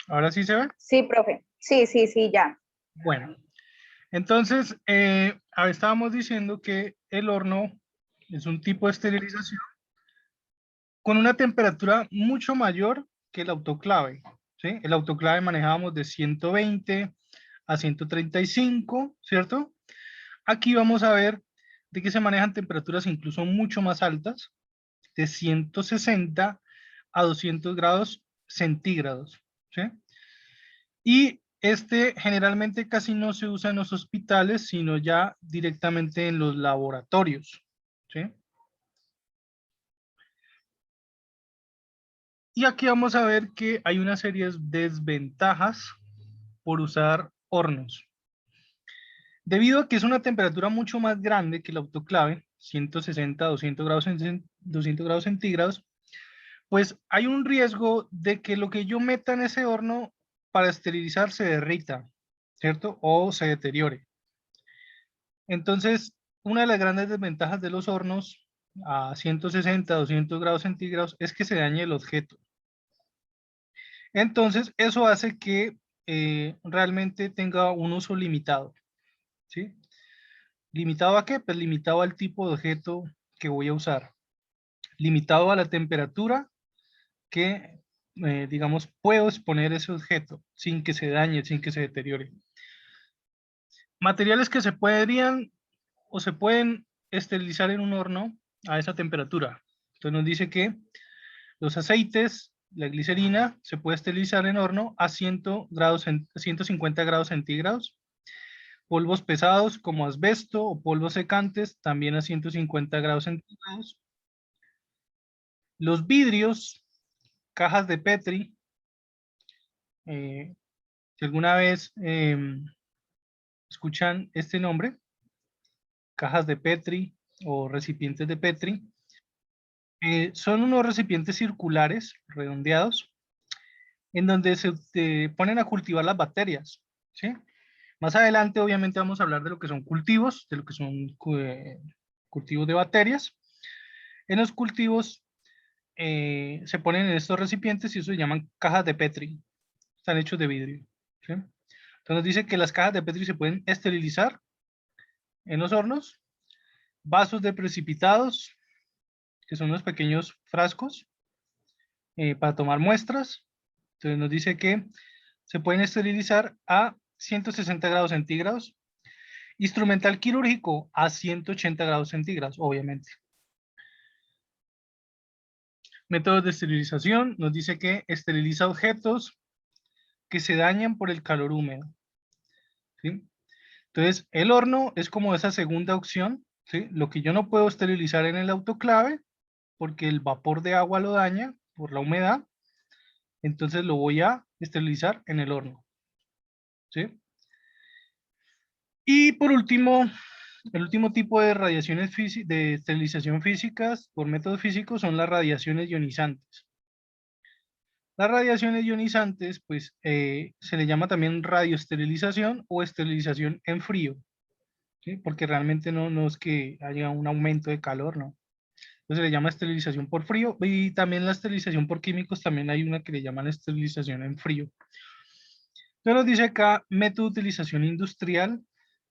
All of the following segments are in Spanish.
¿Ahora sí se ve? Sí, profe. Sí, sí, sí, ya. Bueno, entonces, estábamos diciendo que el horno es un tipo de esterilización con una temperatura mucho mayor que el autoclave, ¿sí? El autoclave manejábamos de 120 a 135, ¿cierto? Aquí vamos a ver de que se manejan temperaturas incluso mucho más altas, de 160 a 200 grados centígrados, ¿sí? Y este generalmente casi no se usa en los hospitales, sino ya directamente en los laboratorios, ¿sí? Y aquí vamos a ver que hay una serie de desventajas por usar hornos. Debido a que es una temperatura mucho más grande que el autoclave, 160 a 200 grados, 200 grados centígrados, pues hay un riesgo de que lo que yo meta en ese horno para esterilizar se derrita, ¿cierto? O se deteriore. Entonces, una de las grandes desventajas de los hornos a 160, 200 grados centígrados es que se dañe el objeto. Entonces, eso hace que realmente tenga un uso limitado, ¿sí? ¿Limitado a qué? Pues limitado al tipo de objeto que voy a usar. Limitado a la temperatura que, digamos, puedo exponer ese objeto sin que se dañe, sin que se deteriore. Materiales que se podrían o se pueden esterilizar en un horno a esa temperatura. Entonces nos dice que los aceites, la glicerina, se puede esterilizar en horno a 100 grados, 150 grados centígrados. Polvos pesados como asbesto o polvos secantes, también a 150 grados centígrados. Los vidrios, cajas de Petri, si alguna vez escuchan este nombre, cajas de Petri o recipientes de Petri, son unos recipientes circulares, redondeados, en donde se ponen a cultivar las bacterias, ¿sí? Más adelante, obviamente, vamos a hablar de lo que son cultivos, de lo que son cultivos de bacterias. En los cultivos se ponen en estos recipientes y eso se llaman cajas de Petri. Están hechos de vidrio, ¿sí? Entonces dice que las cajas de Petri se pueden esterilizar en los hornos, vasos de precipitados, que son unos pequeños frascos para tomar muestras. Entonces nos dice que se pueden esterilizar a 160 grados centígrados. Instrumental quirúrgico a 180 grados centígrados, obviamente. Métodos de esterilización nos dice que esteriliza objetos que se dañan por el calor húmedo, ¿sí? Entonces, el horno es como esa segunda opción, ¿sí? Lo que yo no puedo esterilizar en el autoclave, porque el vapor de agua lo daña por la humedad, entonces lo voy a esterilizar en el horno, ¿sí? Y por último, el último tipo de radiaciones de esterilización físicas por métodos físicos son las radiaciones ionizantes. Las radiaciones ionizantes, pues, se le llama también radioesterilización o esterilización en frío, ¿sí? Porque realmente no es que haya un aumento de calor, ¿no? Entonces se le llama esterilización por frío y también la esterilización por químicos, también hay una que le llaman esterilización en frío. Pero dice acá, método de utilización industrial,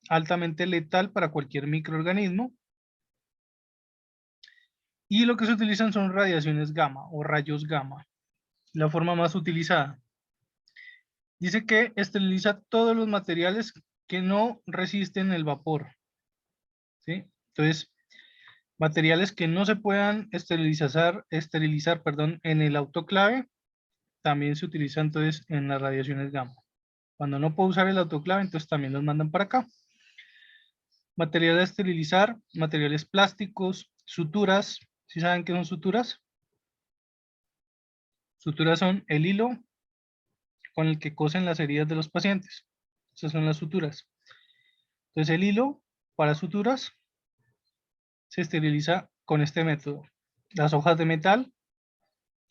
altamente letal para cualquier microorganismo. Y lo que se utilizan son radiaciones gamma o rayos gamma, la forma más utilizada. Dice que esteriliza todos los materiales que no resisten el vapor, ¿sí? Entonces, materiales que no se puedan esterilizar, perdón, en el autoclave, también se utilizan entonces en las radiaciones gamma. Cuando no puedo usar el autoclave, entonces también los mandan para acá. Material a esterilizar, materiales plásticos, suturas. ¿Sí saben qué son suturas? Suturas son el hilo con el que cosen las heridas de los pacientes. Esas son las suturas. Entonces el hilo para suturas se esteriliza con este método. Las hojas de metal,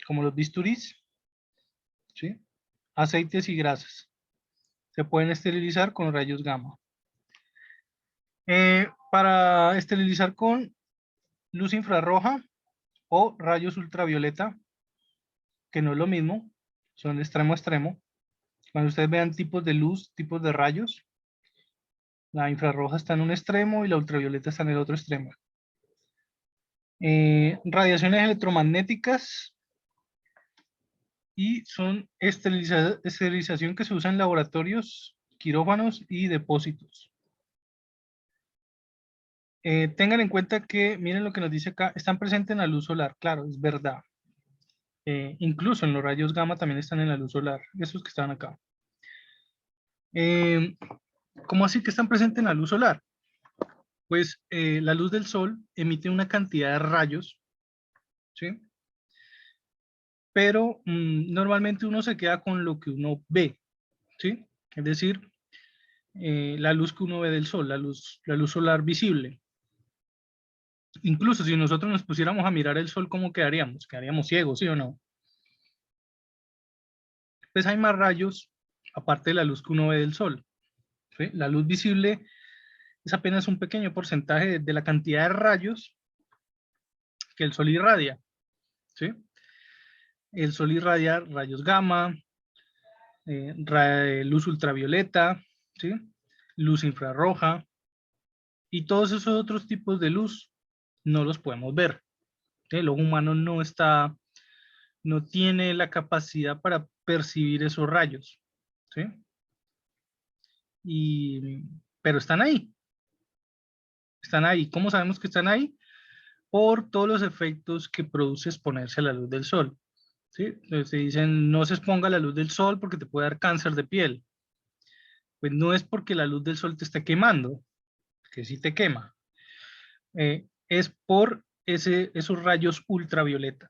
como los bisturís, ¿sí? Aceites y grasas, se pueden esterilizar con rayos gamma. Para esterilizar con luz infrarroja o rayos ultravioleta, que no es lo mismo, son de extremo a extremo. Cuando ustedes vean tipos de luz, tipos de rayos, la infrarroja está en un extremo y la ultravioleta está en el otro extremo. Radiaciones electromagnéticas y son esterilización que se usa en laboratorios, quirófanos y depósitos. Tengan en cuenta que, miren lo que nos dice acá, están presentes en la luz solar. Claro, es verdad. Incluso en los rayos gamma también están en la luz solar, esos que están acá. ¿Cómo así que están presentes en la luz solar? Pues la luz del sol emite una cantidad de rayos, ¿sí? Pero normalmente uno se queda con lo que uno ve, ¿sí? Es decir, la luz que uno ve del sol, la luz solar visible. Incluso si nosotros nos pusiéramos a mirar el sol, ¿cómo quedaríamos? Quedaríamos ciegos, ¿sí o no? Pues hay más rayos, aparte de la luz que uno ve del sol, ¿sí? La luz visible es apenas un pequeño porcentaje de la cantidad de rayos que el sol irradia, ¿sí? El sol irradia rayos gamma, luz ultravioleta, ¿sí? Luz infrarroja, y todos esos otros tipos de luz no los podemos ver. ¿Sí? El ojo humano no tiene la capacidad para percibir esos rayos, ¿sí? Pero están ahí. Están ahí. ¿Cómo sabemos que están ahí? Por todos los efectos que produce exponerse a la luz del sol. ¿Sí? Entonces se dicen, no se exponga a la luz del sol porque te puede dar cáncer de piel. Pues no es porque la luz del sol te esté quemando, que sí te quema. Es por esos rayos ultravioleta.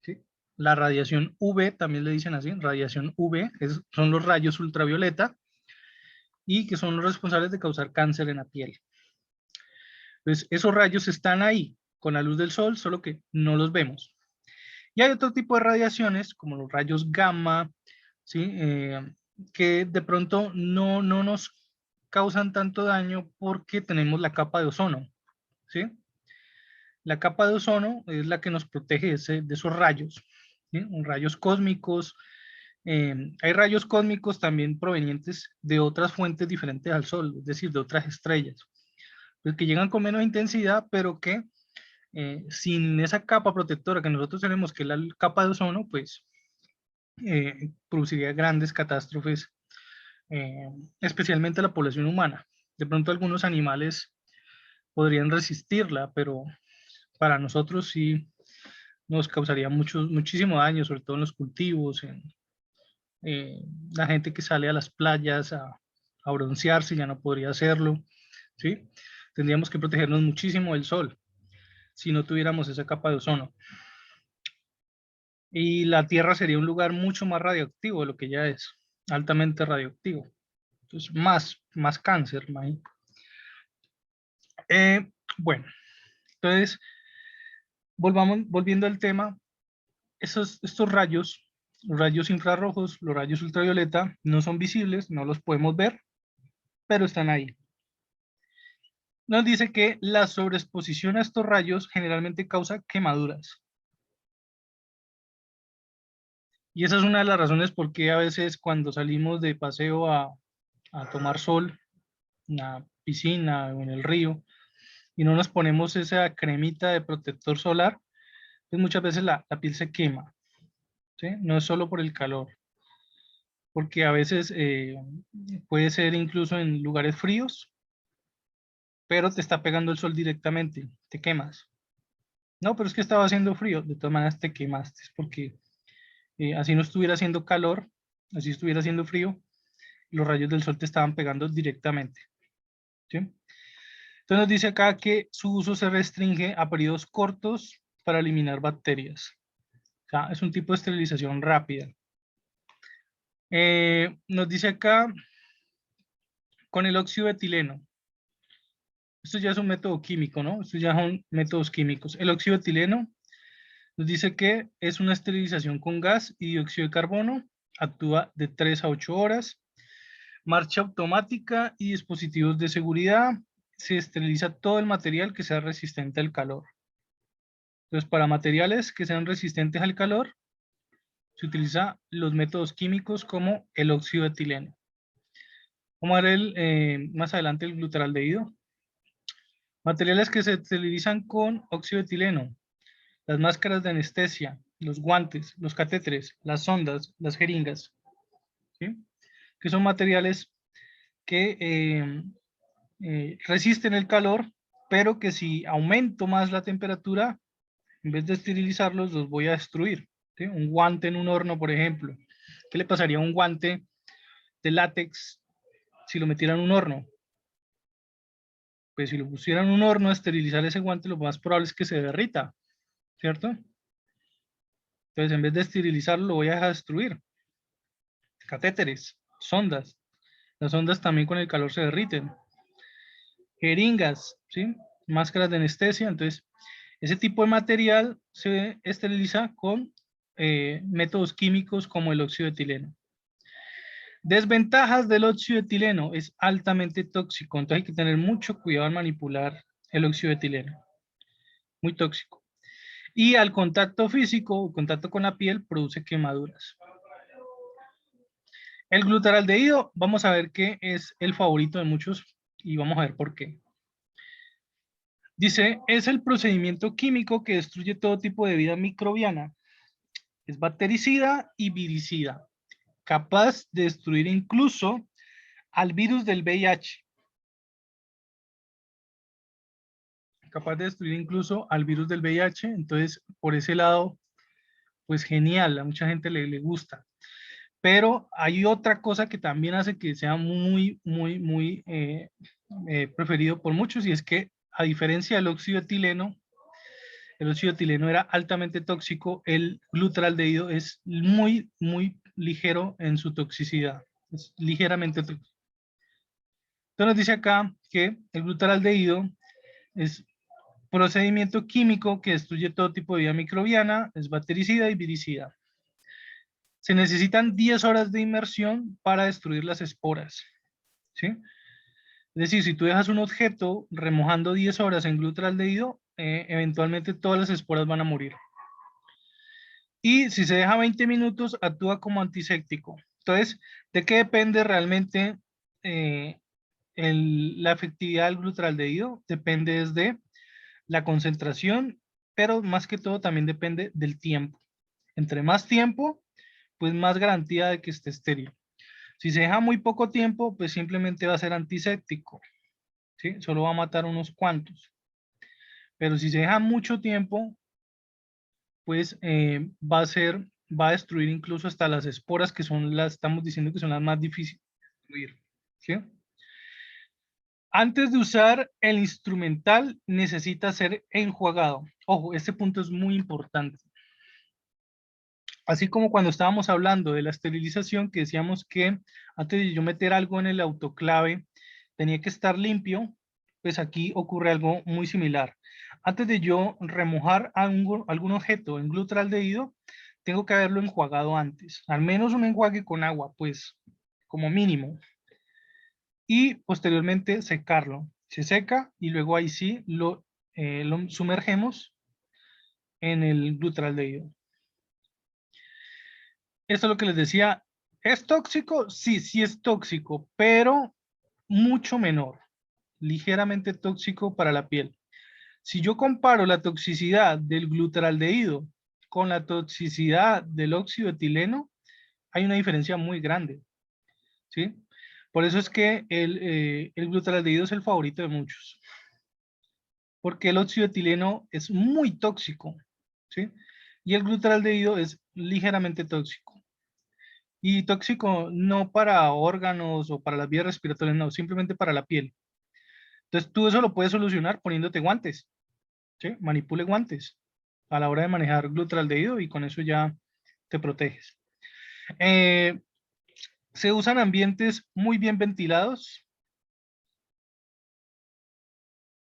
¿Sí? La radiación UV, también le dicen así, radiación UV, son los rayos ultravioleta y que son los responsables de causar cáncer en la piel. Entonces, esos rayos están ahí con la luz del sol, solo que no los vemos. Y hay otro tipo de radiaciones, como los rayos gamma, ¿sí? Que de pronto no nos causan tanto daño porque tenemos la capa de ozono, ¿sí? La capa de ozono es la que nos protege de esos rayos, ¿sí? Rayos cósmicos. Hay rayos cósmicos también provenientes de otras fuentes diferentes al Sol, es decir, de otras estrellas, pues que llegan con menos intensidad, pero que sin esa capa protectora que nosotros tenemos, que es la capa de ozono, pues produciría grandes catástrofes, especialmente a la población humana. De pronto algunos animales podrían resistirla, pero para nosotros sí nos causaría muchísimo daño, sobre todo en los cultivos, en la gente que sale a las playas a broncearse ya no podría hacerlo, ¿sí? Tendríamos que protegernos muchísimo del sol si no tuviéramos esa capa de ozono. Y la Tierra sería un lugar mucho más radioactivo de lo que ya es, altamente radioactivo. Entonces, más cáncer, imagínate. Bueno, entonces, volviendo al tema, estos rayos, los rayos infrarrojos, los rayos ultravioleta, no son visibles, no los podemos ver, pero están ahí. Nos dice que la sobreexposición a estos rayos generalmente causa quemaduras. Y esa es una de las razones por qué a veces cuando salimos de paseo a tomar sol en la piscina o en el río y no nos ponemos esa cremita de protector solar, pues muchas veces la piel se quema, ¿sí? No es solo por el calor, porque a veces puede ser incluso en lugares fríos, pero te está pegando el sol directamente, te quemas. No, pero es que estaba haciendo frío, de todas maneras te quemaste, porque así no estuviera haciendo calor, así estuviera haciendo frío, los rayos del sol te estaban pegando directamente, ¿sí? Entonces nos dice acá que su uso se restringe a periodos cortos para eliminar bacterias. O sea, es un tipo de esterilización rápida. Nos dice acá, con el óxido de etileno. Esto ya es un método químico, ¿no? Estos ya son métodos químicos. El óxido de etileno nos dice que es una esterilización con gas y dióxido de carbono. Actúa de 3 a 8 horas. Marcha automática y dispositivos de seguridad. Se esteriliza todo el material que sea resistente al calor. Entonces, para materiales que sean resistentes al calor, se utiliza los métodos químicos como el óxido de etileno. Vamos a ver más adelante el glutaraldehído. Materiales que se esterilizan con óxido de etileno: las máscaras de anestesia, los guantes, los catéteres, las sondas, las jeringas, ¿sí? Que son materiales que resisten el calor, pero que si aumento más la temperatura, en vez de esterilizarlos, los voy a destruir, ¿sí? Un guante en un horno, por ejemplo. ¿Qué le pasaría a un guante de látex si lo metieran en un horno? Pues si lo pusieran en un horno a esterilizar ese guante, lo más probable es que se derrita, ¿cierto? Entonces, en vez de esterilizarlo, lo voy a dejar destruir. Catéteres, sondas. Las sondas también con el calor se derriten. Jeringas, ¿sí? Máscaras de anestesia. Entonces, ese tipo de material se esteriliza con métodos químicos como el óxido de etileno. Desventajas del óxido de etileno: es altamente tóxico, entonces hay que tener mucho cuidado al manipular el óxido de etileno. Muy tóxico. Y al contacto físico, contacto con la piel, produce quemaduras. El glutaraldehído, vamos a ver que es el favorito de muchos y vamos a ver por qué. Dice, es el procedimiento químico que destruye todo tipo de vida microbiana. Es bactericida y viricida, capaz de destruir incluso al virus del VIH. Capaz de destruir incluso al virus del VIH, entonces por ese lado, pues genial, a mucha gente le gusta. Pero hay otra cosa que también hace que sea muy preferido por muchos, y es que a diferencia del óxido de etileno, el óxido de etileno era altamente tóxico, el glutaraldehído es muy ligero en su toxicidad, es ligeramente tóxico. Entonces nos dice acá que el glutaraldehído es procedimiento químico que destruye todo tipo de vida microbiana, es bactericida y viricida. Se necesitan 10 horas de inmersión para destruir las esporas, ¿sí? Es decir, si tú dejas un objeto remojando 10 horas en glutaraldehído, eventualmente todas las esporas van a morir. Y si se deja 20 minutos, actúa como antiséptico. Entonces, ¿de qué depende realmente la efectividad del glutaraldehído? Depende desde la concentración, pero más que todo también depende del tiempo. Entre más tiempo, pues más garantía de que esté estéril. Si se deja muy poco tiempo, pues simplemente va a ser antiséptico, ¿sí? Solo va a matar unos cuantos. Pero si se deja mucho tiempo, pues va a destruir incluso hasta las esporas, que son las, estamos diciendo que son las más difíciles de destruir, ¿sí? Antes de usar el instrumental, necesita ser enjuagado. Ojo, este punto es muy importante. Así como cuando estábamos hablando de la esterilización, que decíamos que antes de yo meter algo en el autoclave, tenía que estar limpio, pues aquí ocurre algo muy similar. Antes de yo remojar algún objeto en glutaraldehído, tengo que haberlo enjuagado antes. Al menos un enjuague con agua, pues, como mínimo. Y posteriormente secarlo. Se seca y luego ahí sí lo sumergemos en el glutaraldehído. Esto es lo que les decía. ¿Es tóxico? Sí, sí es tóxico, pero mucho menor. Ligeramente tóxico para la piel. Si yo comparo la toxicidad del glutaraldehído con la toxicidad del óxido de etileno, hay una diferencia muy grande, ¿sí? Por eso es que el glutaraldehído es el favorito de muchos. Porque el óxido de etileno es muy tóxico, ¿sí? Y el glutaraldehído es ligeramente tóxico. Y tóxico no para órganos o para las vías respiratorias, no, simplemente para la piel. Entonces tú eso lo puedes solucionar poniéndote guantes, ¿sí? Manipule guantes a la hora de manejar glutaraldehído y con eso ya te proteges. Se usan ambientes muy bien ventilados.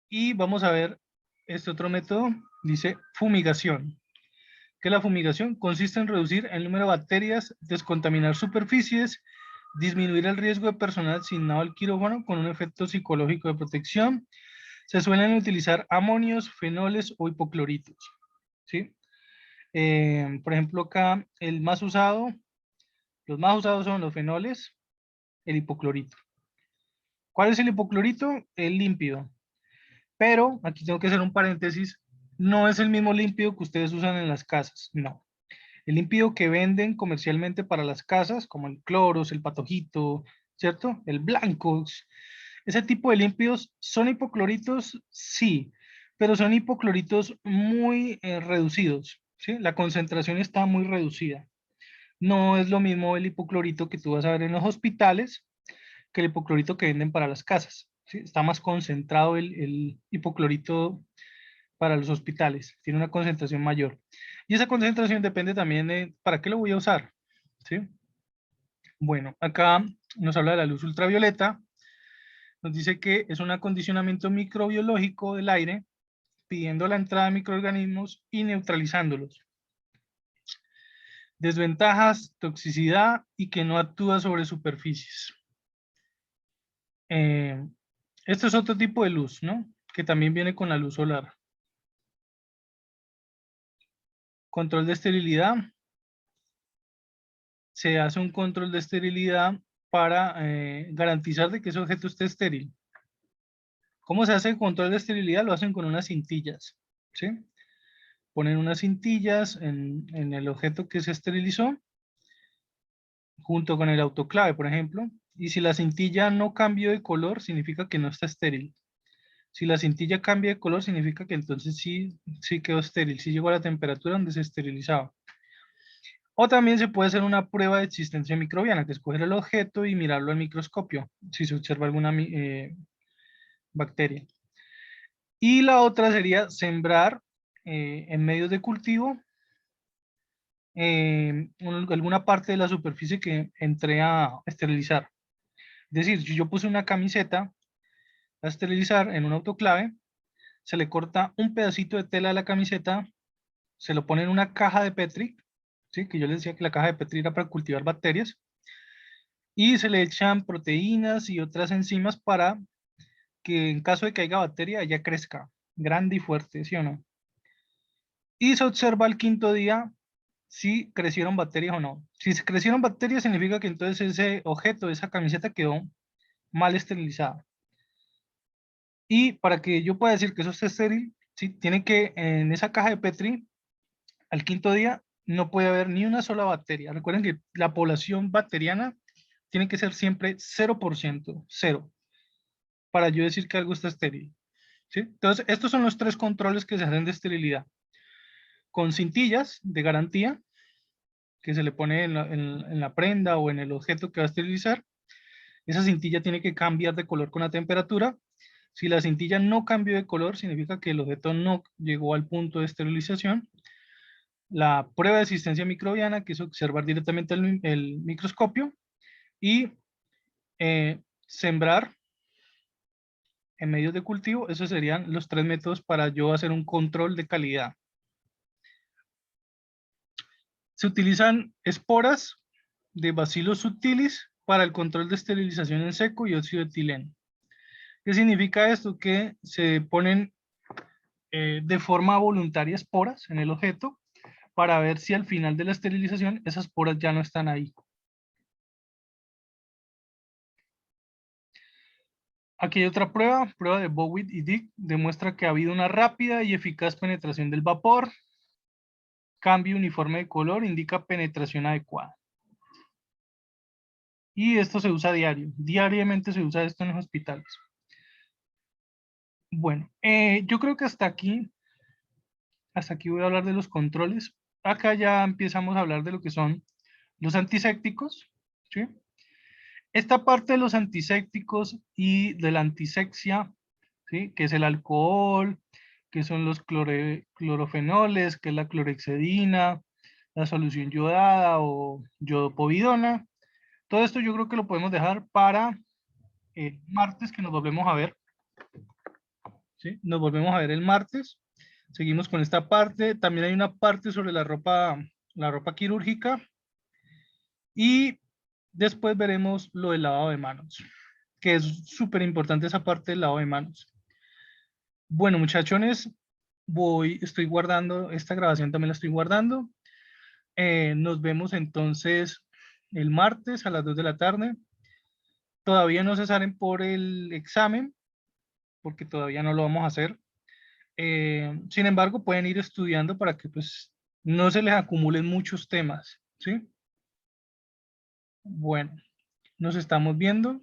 Y vamos a ver este otro método, dice fumigación. Que la fumigación consiste en reducir el número de bacterias, descontaminar superficies, disminuir el riesgo de personal asignado al quirófano con un efecto psicológico de protección. Se suelen utilizar amonios, fenoles o hipocloritos, ¿sí? Por ejemplo, acá los más usados son los fenoles, el hipoclorito. ¿Cuál es el hipoclorito? El límpido. Pero aquí tengo que hacer un paréntesis, no es el mismo límpido que ustedes usan en las casas, no. El límpido que venden comercialmente para las casas, como el cloros, el patojito, ¿cierto? El blancos, ese tipo de límpidos, ¿son hipocloritos? Sí, pero son hipocloritos muy reducidos, ¿sí? La concentración está muy reducida. No es lo mismo el hipoclorito que tú vas a ver en los hospitales que el hipoclorito que venden para las casas, ¿sí? Está más concentrado el hipoclorito para los hospitales, tiene una concentración mayor. Y esa concentración depende también de para qué lo voy a usar, ¿sí? Bueno, acá nos habla de la luz ultravioleta, nos dice que es un acondicionamiento microbiológico del aire, pidiendo la entrada de microorganismos y neutralizándolos. Desventajas, toxicidad y que no actúa sobre superficies. Este es otro tipo de luz, ¿no? Que también viene con la luz solar. Control de esterilidad. Se hace un control de esterilidad para garantizar de que ese objeto esté estéril. ¿Cómo se hace el control de esterilidad? Lo hacen con unas cintillas, ¿sí? Ponen unas cintillas en el objeto que se esterilizó, junto con el autoclave, por ejemplo, y si la cintilla no cambió de color, significa que no está estéril. Si la cintilla cambia de color, significa que entonces sí quedó estéril, sí llegó a la temperatura donde se esterilizaba. O también se puede hacer una prueba de existencia microbiana, que es coger el objeto y mirarlo al microscopio, si se observa alguna bacteria. Y la otra sería sembrar en medios de cultivo alguna parte de la superficie que entré a esterilizar. Es decir, si yo puse una camiseta a esterilizar en un autoclave, se le corta un pedacito de tela de la camiseta, se lo pone en una caja de Petri, ¿sí? Que yo les decía que la caja de Petri era para cultivar bacterias, y se le echan proteínas y otras enzimas para que en caso de que haya bacteria, ella crezca grande y fuerte, ¿sí o no? Y se observa al quinto día si crecieron bacterias o no. Si se crecieron bacterias, significa que entonces ese objeto, esa camiseta quedó mal esterilizada. Y para que yo pueda decir que eso esté estéril, ¿sí? Tiene que en esa caja de Petri, al quinto día, no puede haber ni una sola bacteria. Recuerden que la población bacteriana tiene que ser siempre 0%, cero, para yo decir que algo está estéril, ¿sí? Entonces, estos son los tres controles que se hacen de esterilidad. Con cintillas de garantía, que se le pone en la prenda o en el objeto que va a esterilizar. Esa cintilla tiene que cambiar de color con la temperatura. Si la cintilla no cambió de color, significa que el objeto no llegó al punto de esterilización. La prueba de existencia microbiana, que es observar directamente el microscopio. Y sembrar en medios de cultivo. Esos serían los tres métodos para yo hacer un control de calidad. Se utilizan esporas de Bacillus subtilis para el control de esterilización en seco y óxido de etileno. ¿Qué significa esto? Que se ponen de forma voluntaria esporas en el objeto para ver si al final de la esterilización esas esporas ya no están ahí. Aquí hay otra prueba de Bowitt y Dick, demuestra que ha habido una rápida y eficaz penetración del vapor. Cambio uniforme de color indica penetración adecuada. Y esto se usa diariamente se usa esto en los hospitales. Bueno, yo creo que hasta aquí voy a hablar de los controles. Acá ya empezamos a hablar de lo que son los antisépticos, ¿sí? Esta parte de los antisépticos y de la antisexia, ¿sí? Que es el alcohol, que son los clorofenoles, que es la clorhexidina, la solución yodada o yodopovidona. Todo esto yo creo que lo podemos dejar para martes, que nos volvemos a ver. ¿Sí? Nos volvemos a ver el martes. Seguimos con esta parte. También hay una parte sobre la ropa quirúrgica. Y después veremos lo del lavado de manos, que es súper importante esa parte del lavado de manos. Bueno, muchachones, estoy guardando, esta grabación también la estoy guardando. Nos vemos entonces el martes a las 2 de la tarde. Todavía no se salen por el examen, porque todavía no lo vamos a hacer. Sin embargo, pueden ir estudiando para que pues no se les acumulen muchos temas, ¿sí? Bueno, nos estamos viendo.